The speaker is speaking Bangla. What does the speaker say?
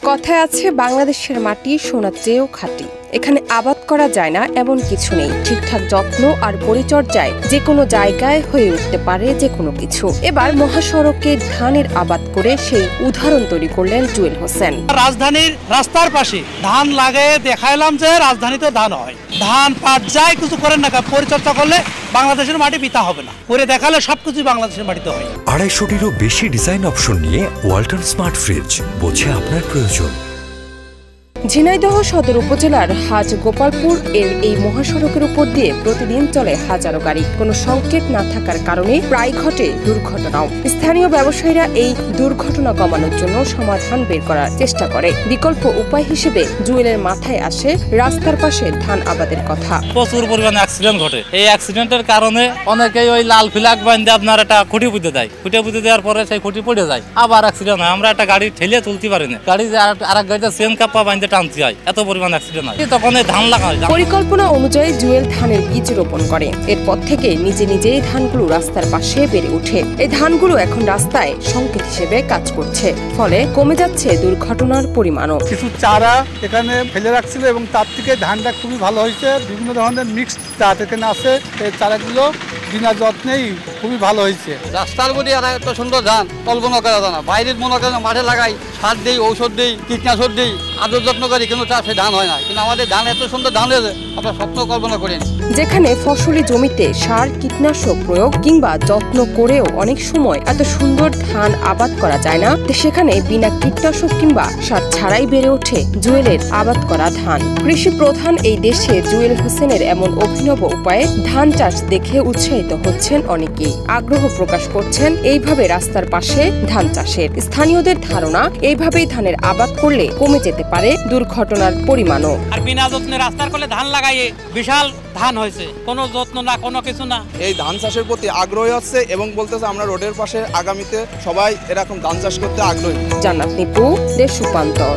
কথায় আছে বাংলাদেশের মাটি সোনার চেয়েও খাঁটি। এখানে আবাদ করা যায় না এমন কিছু নেই। ঠিকঠাক যত্ন আর পরিচর্যায় যে কোনো জায়গায় হয়ে উঠতে পারে যে কোনো কিছু। এবার মহাসড়কে ধানের আবাদ করে সেই উদাহরণ তৈরি করলেন জুয়েল হোসেন। রাজধানীর রাস্তার পাশে ধান লাগিয়ে দেখাইলাম যে রাজধানীতে ধান হয়, ধান পাট যাই কিছু করেন না, পরিচর্যা করলে বাংলাদেশের মাটি পিতা হবে না। করে দেখালে সবকিছু বাংলাদেশের মাটিতে হয়। 250টিরও বেশি ডিজাইন অপশন নিয়ে ওয়ালটন স্মার্ট ফ্রিজ, বোঝে আপনার প্রয়োজন। ঝিনাইদহ সদর উপজেলার হাজ গোপালপুর এর এই মহাসড়কের উপর দিয়ে প্রতিদিন চলে হাজারো গাড়ি। কোনো সংকেত না থাকার কারণে প্রায় ঘটে দুর্ঘটনাও। স্থানীয় ব্যবসায়ীরা এই দুর্ঘটনা কমানোর জন্য সমাধান বের করার চেষ্টা করে। বিকল্প উপায় হিসেবে জুয়েলের মাথায় আসে রাস্তার পাশে ধান আবাদের কথা। প্রচুর পরিমাণে অ্যাক্সিডেন্ট ঘটে। এই অ্যাক্সিডেন্টের কারণে অনেকেই ওই লাল ফ্ল্যাগ বাঁধে আপনার একটা খুঁটি পুঁতে দেয়, খুঁটি পুঁতে দেওয়ার পরে সেই খুঁটি পড়ে যায়, আবার অ্যাক্সিডেন্ট হয়। আমরা একটা গাড়ি ঠেলে তুলতে পারি না, গাড়ি আরেক গাড়িতে চেন কাপ্পা বাঁধে টানতে হয়, এত পরিমাণ অ্যাক্সিডেন্ট হয়। তখন ধান লাগায়। পরিকল্পনা অনুযায়ী জুয়েল ধানের বীজ রোপণ করে। এরপর থেকে নিজে নিজেই ধানগুলো রাস্তার পাশে বেড়ে ওঠে। এই ধানগুলো এখন রাস্তায় সংকেত হিসেবে কাজ করছে, ফলে কমে যাচ্ছে দুর্ঘটনার পরিমাণও। কিছু চারা এখানে ফেলে রাখছিল এবং তার থেকে ধানটা খুবই ভালো হয়েছে। বিভিন্ন ধরনের মিক্সড জাত এখানে আছে। এই চারাগুলো বিনা যত্নেই খুবই ভালো হয়েছে। রাস্তার মধ্যে আর এত সুন্দর ধান কল্পনা করা যায় না। বাইরের মনে করেন মাঠে লাগাই, সার দিই, ঔষধ দিই, কীটনাশক দিই, আদর যত্ন করি, কিন্তু চাষে ধান হয় না। কিন্তু আমাদের ধান এত সুন্দর ধান হয়েছে, আপনার স্বপ্ন কল্পনা করেন। যেখানে ফসলি জমিতে সার কীটনাশক প্রয়োগ কিংবা যত্ন করেও অনেক সময় এত সুন্দর ধান আবাদ করা যায় না, সেখানে বিনা কীটনাশক কিংবা সার ছাড়াই বেড়ে ওঠে জুয়েলের আবাদ করা ধান। কৃষি প্রধান এই দেশে জুয়েল হোসেনের এমন অভিনব উপায়ে ধান চাষ দেখে উৎসাহিত হচ্ছেন অনেকেই। আগ্রহ প্রকাশ করছেন এইভাবে রাস্তার পাশে ধান চাষের। স্থানীয়দের ধারণা, এইভাবেই ধানের আবাদ করলে কমে যেতে পারে দুর্ঘটনার পরিমাণও। আর বিনা যত্নে রাস্তার কোলে ধান লাগাইয়ে বিশাল ধান হয়েছে, কোনো যত্ন না, কোনো কিছু না। এই ধান চাষের প্রতি আগ্রহী হচ্ছে এবং বলতেছে আমরা রোডের পাশে আগামীতে সবাই এরকম ধান চাষ করতে আগ্রহী। জান্নাত নিপু, দেশ রূপান্তর।